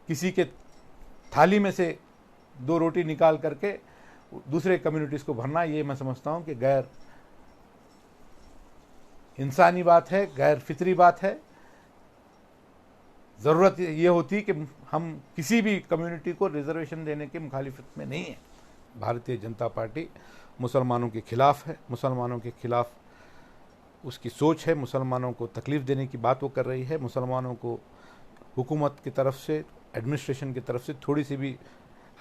किसी के थाली में से 2 रोटी निकाल करके दूसरे कम्युनिटीज़ को भरना, ये मैं समझता हूँ कि गैर इंसानी बात है, गैर फितरी बात है। ज़रूरत ये होती कि हम किसी भी कम्युनिटी को रिजर्वेशन देने के मुखालिफत में नहीं है। भारतीय जनता पार्टी मुसलमानों के खिलाफ है, मुसलमानों के खिलाफ उसकी सोच है, मुसलमानों को तकलीफ़ देने की बात वो कर रही है। मुसलमानों को हुकूमत की तरफ से, एडमिनिस्ट्रेशन की तरफ से थोड़ी सी भी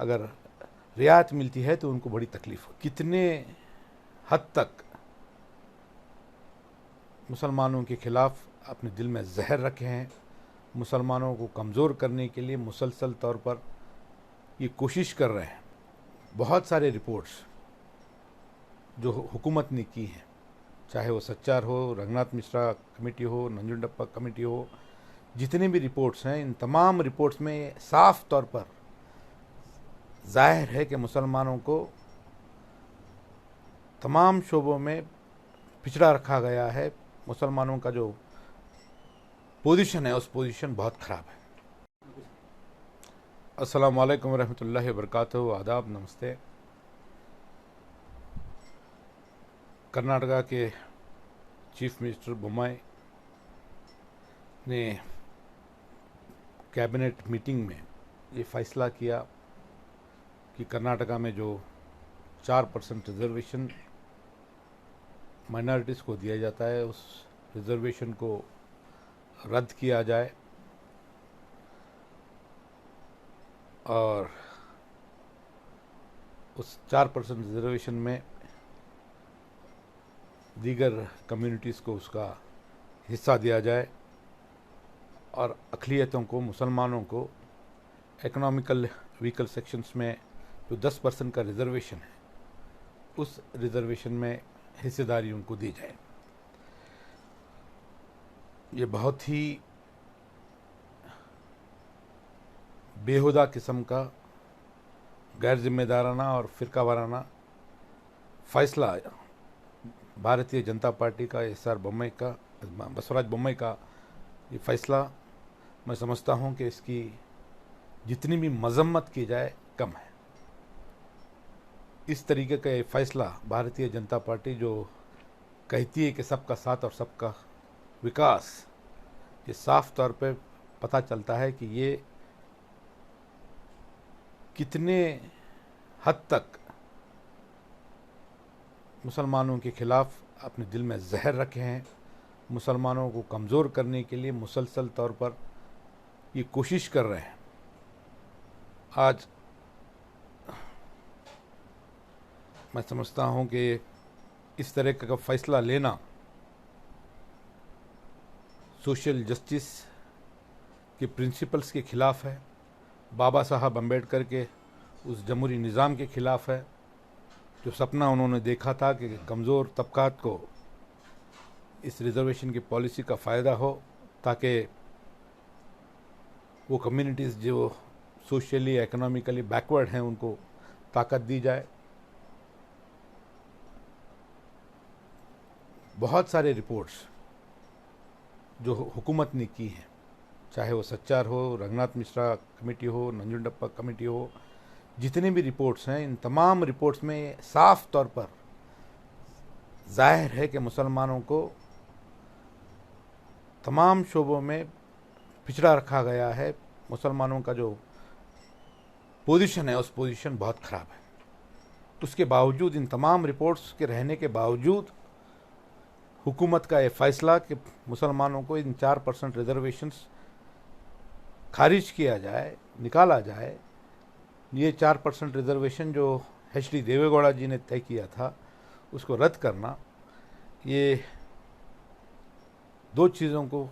अगर रियायत मिलती है तो उनको बड़ी तकलीफ़ हो। कितने हद तक मुसलमानों के ख़िलाफ़ अपने दिल में जहर रखे हैं, मुसलमानों को कमज़ोर करने के लिए मुसलसल तौर पर ये कोशिश कर रहे हैं। बहुत सारे रिपोर्ट्स जो हुकूमत ने की हैं, चाहे वो सच्चार हो, रंगनाथ मिश्रा कमेटी हो, नंजुंडप्पा कमेटी हो, जितने भी रिपोर्ट्स हैं, इन तमाम रिपोर्ट्स में साफ तौर पर जाहिर है कि मुसलमानों को तमाम शोबों में पिछड़ा रखा गया है। मुसलमानों का जो पोजीशन है, उस पोजीशन बहुत ख़राब है। अस्सलाम वालेकुम रहमतुल्लाहि व बरकातहू। आदाब, नमस्ते। कर्नाटका के चीफ मिनिस्टर बोम्माई ने कैबिनेट मीटिंग में ये फ़ैसला किया कि कर्नाटका में जो 4% रिजर्वेशन माइनॉरिटीज़ को दिया जाता है, उस रिजर्वेशन को रद्द किया जाए और उस 4% रिजर्वेशन में दीगर कम्युनिटीज़ को उसका हिस्सा दिया जाए और अक़लियतों को, मुसलमानों को इकोनॉमिकल वीकर सेक्शंस में जो 10% का रिजर्वेशन है, उस रिजर्वेशन में हिस्सेदारी उनको दी जाए। ये बहुत ही बेहुदा किस्म का गैर जिम्मेदाराना और फ़िरका वाराना फ़ैसला भारतीय जनता पार्टी का, एस.आर. बोम्मई का, बसवराज बोम्मई का ये फ़ैसला, मैं समझता हूँ कि इसकी जितनी भी मजम्मत की जाए कम है। इस तरीके का ये फ़ैसला भारतीय जनता पार्टी जो कहती है कि सबका साथ और सबका विकास, ये साफ तौर पे पता चलता है कि ये कितने हद तक मुसलमानों के ख़िलाफ़ अपने दिल में जहर रखे हैं, मुसलमानों को कमज़ोर करने के लिए मुसलसल तौर पर ये कोशिश कर रहे हैं। आज मैं समझता हूँ कि इस तरह का फ़ैसला लेना सोशल जस्टिस के प्रिंसिपल्स के ख़िलाफ़ है, बाबा साहब अम्बेडकर के उस जमहूरी निज़ाम के ख़िलाफ़ है, जो सपना उन्होंने देखा था कि कमज़ोर तबकात को इस रिज़र्वेशन की पॉलिसी का फ़ायदा हो, ताकि वो कम्युनिटीज़ जो सोशली इकोनॉमिकली बैकवर्ड हैं उनको ताकत दी जाए। बहुत सारे रिपोर्ट्स जो हुकूमत ने की हैं, चाहे वो सच्चार हो, रंगनाथ मिश्रा कमेटी हो, नंजुंडप्पा कमेटी हो, जितने भी रिपोर्ट्स हैं, इन तमाम रिपोर्ट्स में साफ तौर पर जाहिर है कि मुसलमानों को तमाम शोबों में पिछड़ा रखा गया है। मुसलमानों का जो पोजीशन है, उस पोजीशन बहुत ख़राब है। उसके बावजूद, इन तमाम रिपोर्ट्स के रहने के बावजूद, हुकूमत का ये फ़ैसला कि मुसलमानों को इन 4% रिजर्वेशंस खारिज किया जाए, निकाला जाए, ये 4% रिजर्वेशन जो एच.डी. देवेगौड़ा जी ने तय किया था, उसको रद्द करना, ये दो चीज़ों को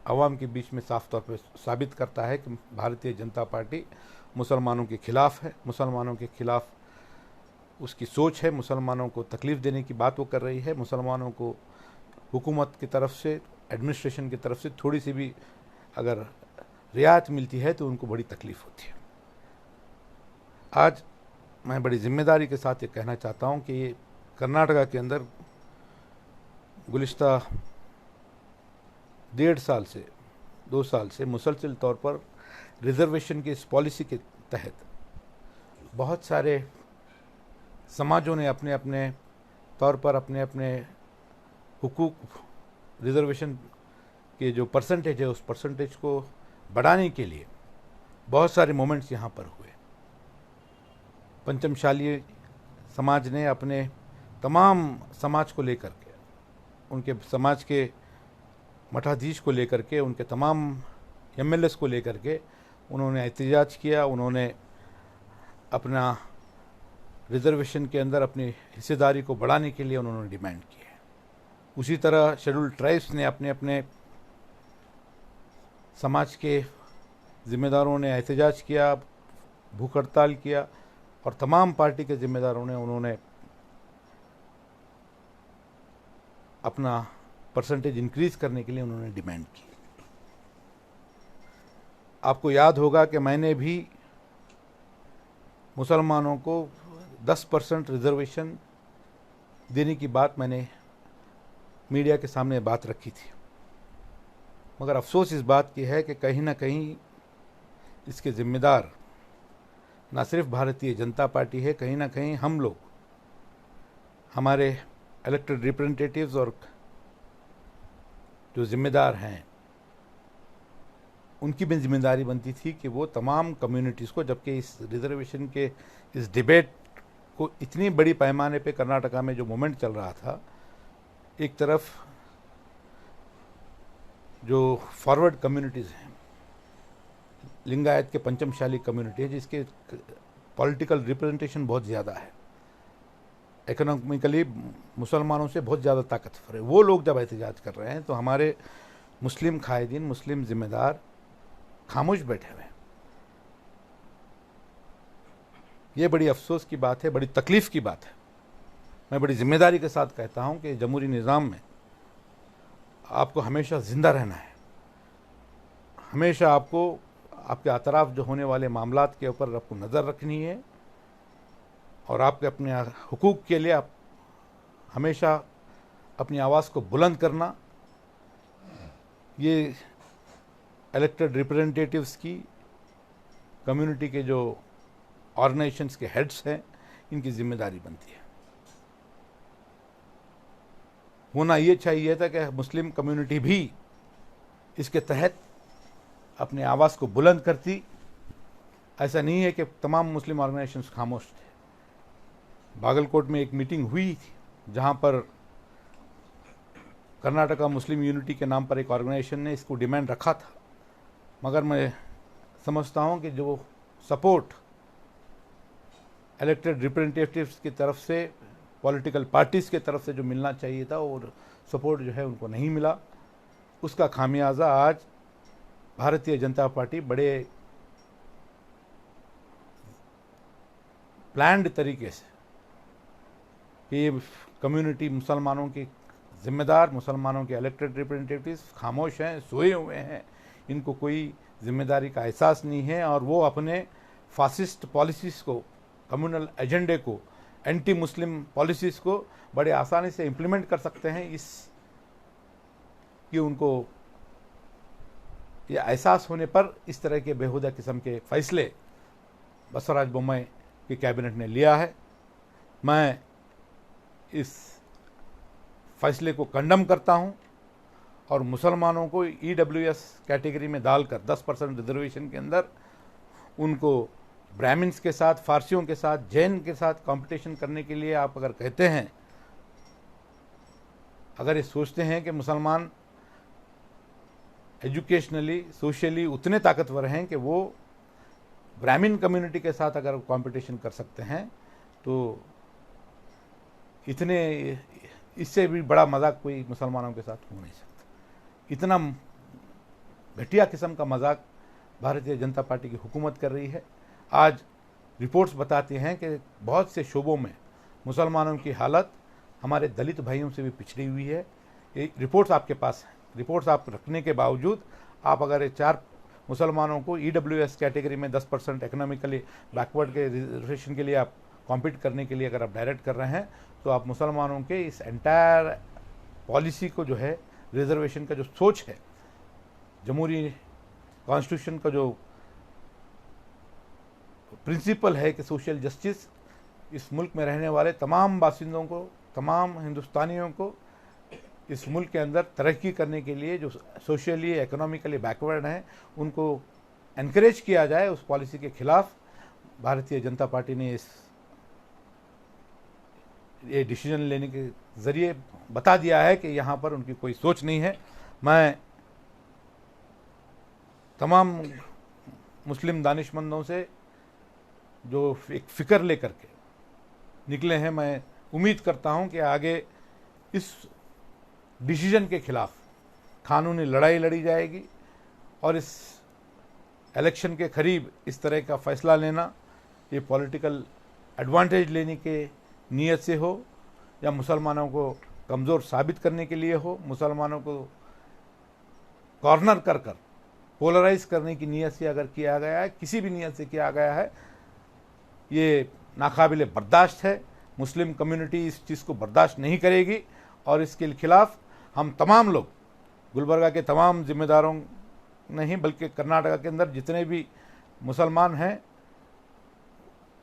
आवाम के बीच में साफ तौर पर साबित करता है कि भारतीय जनता पार्टी मुसलमानों के ख़िलाफ़ है, मुसलमानों के ख़िलाफ़ उसकी सोच है, मुसलमानों को तकलीफ़ देने की बात वो कर रही है। मुसलमानों को हुकूमत की तरफ से, एडमिनिस्ट्रेशन की तरफ से थोड़ी सी भी अगर रियायत मिलती है तो उनको बड़ी तकलीफ़ होती है। आज मैं बड़ी ज़िम्मेदारी के साथ ये कहना चाहता हूँ कि ये कर्नाटका के अंदर गुज़िश्ता 1.5 साल से 2 साल से मुसलसल तौर पर रिजर्वेशन की इस पॉलिसी के तहत बहुत सारे समाजों ने अपने अपने तौर पर अपने अपने हुकूक, रिजर्वेशन के जो परसेंटेज है उस परसेंटेज को बढ़ाने के लिए बहुत सारे मोमेंट्स यहाँ पर हुए। पंचमशाली समाज ने अपने तमाम समाज को लेकर के, उनके समाज के मठाधीश को लेकर के, उनके तमाम एमएलएस को लेकर के उन्होंने एहतजाज किया। उन्होंने अपना रिजर्वेशन के अंदर अपनी हिस्सेदारी को बढ़ाने के लिए उन्होंने डिमांड की है। उसी तरह शेड्यूल्ड ट्राइब्स ने अपने अपने समाज के जिम्मेदारों ने एहतजाज किया, भूख हड़ताल किया, और तमाम पार्टी के जिम्मेदारों ने उन्होंने अपना परसेंटेज इंक्रीज करने के लिए उन्होंने डिमांड की। आपको याद होगा कि मैंने भी मुसलमानों को 10% रिजर्वेशन देने की बात मैंने मीडिया के सामने बात रखी थी, मगर अफसोस इस बात की है कि कहीं ना कहीं इसके जिम्मेदार ना सिर्फ भारतीय जनता पार्टी है, कहीं ना कहीं हम लोग, हमारे इलेक्टेड रिप्रेजेंटेटिव्स और जो जिम्मेदार हैं, उनकी भी जिम्मेदारी बनती थी कि वो तमाम कम्युनिटीज़ को, जबकि इस रिजर्वेशन के इस डिबेट को इतनी बड़ी पैमाने पे कर्नाटका में जो मूवमेंट चल रहा था, एक तरफ जो फॉरवर्ड कम्युनिटीज़ हैं, लिंगायत के पंचमशाली कम्युनिटी है जिसके पॉलिटिकल रिप्रेजेंटेशन बहुत ज़्यादा है, इकोनॉमिकली मुसलमानों से बहुत ज़्यादा ताकतवर है, वो लोग जब एहतजाज कर रहे हैं तो हमारे मुस्लिम कायदीन, मुस्लिम जिम्मेदार खामोश बैठे हुए हैं। ये बड़ी अफसोस की बात है, बड़ी तकलीफ़ की बात है। मैं बड़ी जिम्मेदारी के साथ कहता हूँ कि जमहूरी निज़ाम में आपको हमेशा ज़िंदा रहना है, हमेशा आपको आपके अतराफ जो होने वाले मामलात के ऊपर आपको नज़र रखनी है, और आपके अपने हुकूक के लिए आप हमेशा अपनी आवाज़ को बुलंद करना, ये इलेक्टेड रिप्रेजेंटेटिव्स की, कम्युनिटी के जो ऑर्गेनाइजेशंस के हेड्स हैं, इनकी जिम्मेदारी बनती है। होना ये चाहिए था कि मुस्लिम कम्युनिटी भी इसके तहत अपनी आवाज़ को बुलंद करती। ऐसा नहीं है कि तमाम मुस्लिम ऑर्गेनाइजेशंस खामोश थे। बागलकोट में एक मीटिंग हुई थी जहां पर कर्नाटका मुस्लिम यूनिटी के नाम पर एक ऑर्गेनाइजेशन ने इसको डिमांड रखा था, मगर मैं समझता हूं कि जो सपोर्ट इलेक्टेड रिप्रेजेंटेटिव्स की तरफ से, पॉलिटिकल पार्टीज़ की तरफ से जो मिलना चाहिए था, और सपोर्ट जो है उनको नहीं मिला। उसका खामियाजा आज भारतीय जनता पार्टी बड़े प्लान्ड तरीके से, ये कम्युनिटी, मुसलमानों के ज़िम्मेदार, मुसलमानों के इलेक्टेड रिप्रेजेंटेटिव्स खामोश हैं, सोए हुए हैं, इनको कोई जिम्मेदारी का एहसास नहीं है, और वो अपने फासिस्ट पॉलिसीज़ को, कम्युनल एजेंडे को, एंटी मुस्लिम पॉलिसीज़ को बड़े आसानी से इम्प्लीमेंट कर सकते हैं। इस कि उनको ये एहसास होने पर इस तरह के बेहुदा किस्म के फैसले बसवराज बोम्मई की कैबिनेट ने लिया है। मैं इस फैसले को कंडम करता हूं, और मुसलमानों को ईडब्ल्यूएस कैटेगरी में डालकर 10% रिजर्वेशन के अंदर उनको ब्राह्मण्स के साथ, फारसियों के साथ, जैन के साथ कंपटीशन करने के लिए आप अगर कहते हैं, अगर ये सोचते हैं कि मुसलमान एजुकेशनली, सोशली उतने ताकतवर हैं कि वो ब्राह्मण कम्युनिटी के साथ अगर कंपटीशन कर सकते हैं, तो इतने, इससे भी बड़ा मजाक कोई मुसलमानों के साथ हो नहीं सकता। इतना घटिया किस्म का मजाक भारतीय जनता पार्टी की हुकूमत कर रही है। आज रिपोर्ट्स बताती हैं कि बहुत से शोबों में मुसलमानों की हालत हमारे दलित भाइयों से भी पिछड़ी हुई है। ये रिपोर्ट्स आपके पास हैं। रिपोर्ट्स आप रखने के बावजूद आप अगर 4 मुसलमानों को ईडब्ल्यूएस कैटेगरी में 10% इकोनॉमिकली बैकवर्ड के रिजर्वेशन के लिए आप कॉम्पीट करने के लिए अगर आप डायरेक्ट कर रहे हैं, तो आप मुसलमानों के इस एंटायर पॉलिसी को जो है, रिजर्वेशन का जो सोच है, जमहूरी कॉन्स्टिट्यूशन का जो प्रिंसिपल है कि सोशल जस्टिस इस मुल्क में रहने वाले तमाम बासिंदों को, तमाम हिंदुस्तानियों को इस मुल्क के अंदर तरक्की करने के लिए, जो सोशली इकोनॉमिकली बैकवर्ड हैं, उनको एनकरेज किया जाए। उस पॉलिसी के खिलाफ भारतीय जनता पार्टी ने ये डिसीजन लेने के ज़रिए बता दिया है कि यहाँ पर उनकी कोई सोच नहीं है। मैं तमाम मुस्लिम दानिशमंदों से जो एक फ़िक्र लेकर के निकले हैं, मैं उम्मीद करता हूँ कि आगे इस डिसीजन के खिलाफ कानूनी लड़ाई लड़ी जाएगी और इस इलेक्शन के करीब इस तरह का फ़ैसला लेना ये पॉलिटिकल एडवांटेज लेने के नीयत से हो या मुसलमानों को कमज़ोर साबित करने के लिए हो, मुसलमानों को कॉर्नर कर कर पोलराइज करने की नीयत से अगर किया गया है, किसी भी नीयत से किया गया है, ये नाकाबिले बर्दाश्त है। मुस्लिम कम्युनिटी इस चीज़ को बर्दाश्त नहीं करेगी और इसके खिलाफ हम तमाम लोग, गुलबर्गा के तमाम जिम्मेदारों नहीं बल्कि कर्नाटका के अंदर जितने भी मुसलमान हैं,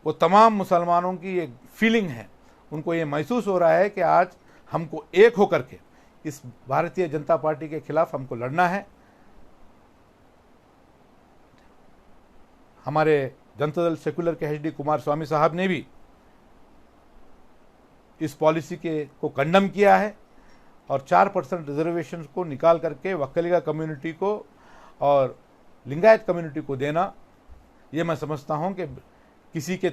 वो तमाम मुसलमानों की एक फीलिंग है, उनको ये महसूस हो रहा है कि आज हमको एक होकर के इस भारतीय जनता पार्टी के खिलाफ हमको लड़ना है। हमारे जनता दल सेकुलर के एचडी कुमार स्वामी साहब ने भी इस पॉलिसी को कंडम किया है और 4% रिजर्वेशन को निकाल करके वक्कलिगा कम्युनिटी को और लिंगायत कम्युनिटी को देना, ये मैं समझता हूँ कि किसी के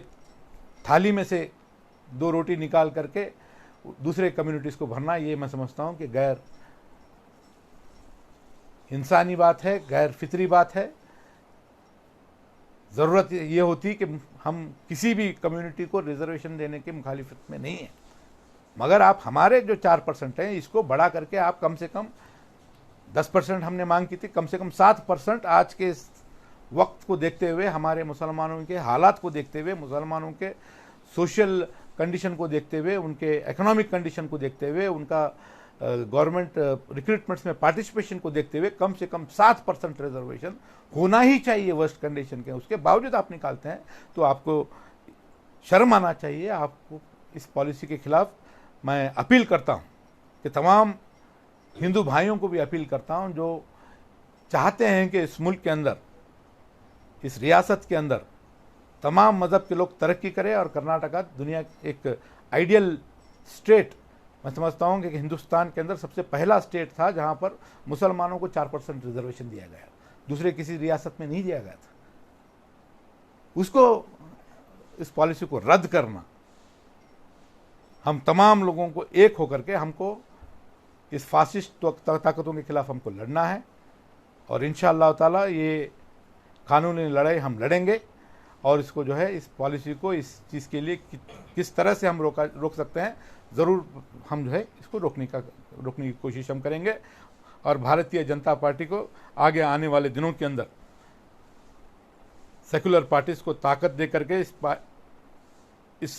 थाली में से 2 रोटी निकाल करके दूसरे कम्युनिटीज़ को भरना, ये मैं समझता हूँ कि गैर इंसानी बात है, गैर फितरी बात है। ज़रूरत ये होती कि हम किसी भी कम्युनिटी को रिजर्वेशन देने के मुखालिफत में नहीं है, मगर आप हमारे जो 4% हैं इसको बढ़ा करके आप कम से कम 10% हमने मांग की थी, कम से कम 7% आज के इस वक्त को देखते हुए, हमारे मुसलमानों के हालात को देखते हुए, मुसलमानों के सोशल कंडीशन को देखते हुए, उनके इकोनॉमिक कंडीशन को देखते हुए, उनका गवर्नमेंट रिक्रूटमेंट्स में पार्टिसिपेशन को देखते हुए कम से कम 7% रिजर्वेशन होना ही चाहिए वर्स्ट कंडीशन के। उसके बावजूद आप निकालते हैं तो आपको शर्म आना चाहिए। आपको इस पॉलिसी के खिलाफ मैं अपील करता हूं कि तमाम हिंदू भाइयों को भी अपील करता हूं जो चाहते हैं कि इस मुल्क के अंदर, इस रियासत के अंदर तमाम मज़हब के लोग तरक्की करें और कर्नाटका दुनिया एक आइडियल स्टेट, मैं समझता हूँ कि हिंदुस्तान के अंदर सबसे पहला स्टेट था जहाँ पर मुसलमानों को 4% रिजर्वेशन दिया गया, दूसरे किसी रियासत में नहीं दिया गया था। उसको, इस पॉलिसी को रद्द करना, हम तमाम लोगों को एक होकर के हमको इस फासिस्ट ताकतों के खिलाफ हमको लड़ना है और इंशाअल्लाह ताला ये कानूनी लड़ाई हम लड़ेंगे और इसको जो है, इस पॉलिसी को, इस चीज़ के लिए किस तरह से हम रोक सकते हैं, ज़रूर हम जो है इसको रोकने की कोशिश हम करेंगे और भारतीय जनता पार्टी को आगे आने वाले दिनों के अंदर सेकुलर पार्टीज को ताकत दे करके इस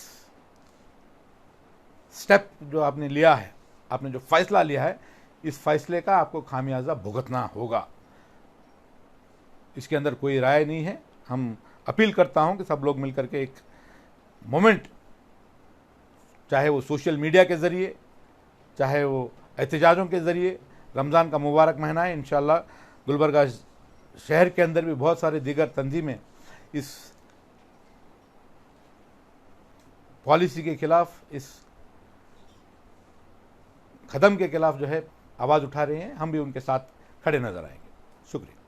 स्टेप जो आपने लिया है, आपने जो फैसला लिया है, इस फैसले का आपको खामियाजा भुगतना होगा। इसके अंदर कोई राय नहीं है। हम अपील करता हूं कि सब लोग मिलकर के एक मोमेंट, चाहे वो सोशल मीडिया के ज़रिए, चाहे वो एहतजाजों के ज़रिए, रमज़ान का मुबारक महीना है, इंशाअल्लाह गुलबर्गा शहर के अंदर भी बहुत सारे दीगर तंजीमें इस पॉलिसी के खिलाफ, इस कदम के खिलाफ जो है आवाज़ उठा रहे हैं। हम भी उनके साथ खड़े नज़र आएंगे। शुक्रिया।